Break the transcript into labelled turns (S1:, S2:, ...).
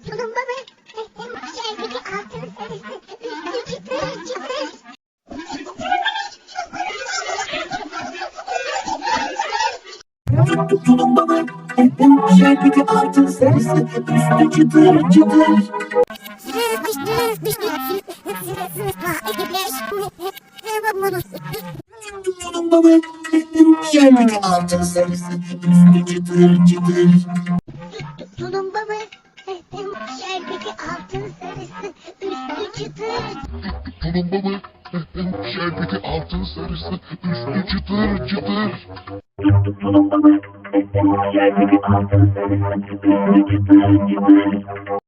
S1: Tulumba mı? Şerbeti altın sarısı. Üstü çıtır çıtır.
S2: Tulumba mı? Şerbeti altın sarısı, üstü çıtır çıtır. Tulumba mı? Şerbeti altın sarısı, üstü çıtır çıtır.
S1: Tulumba mı? Şerbeti altın sarısı. Üstü çıtır.
S3: Tulumba mı? Şerbeti altın sarısı, üstü çıtır çıtır.
S2: Tulumba mı? Şerbeti altın sarısı, üstü çıtır çıtır.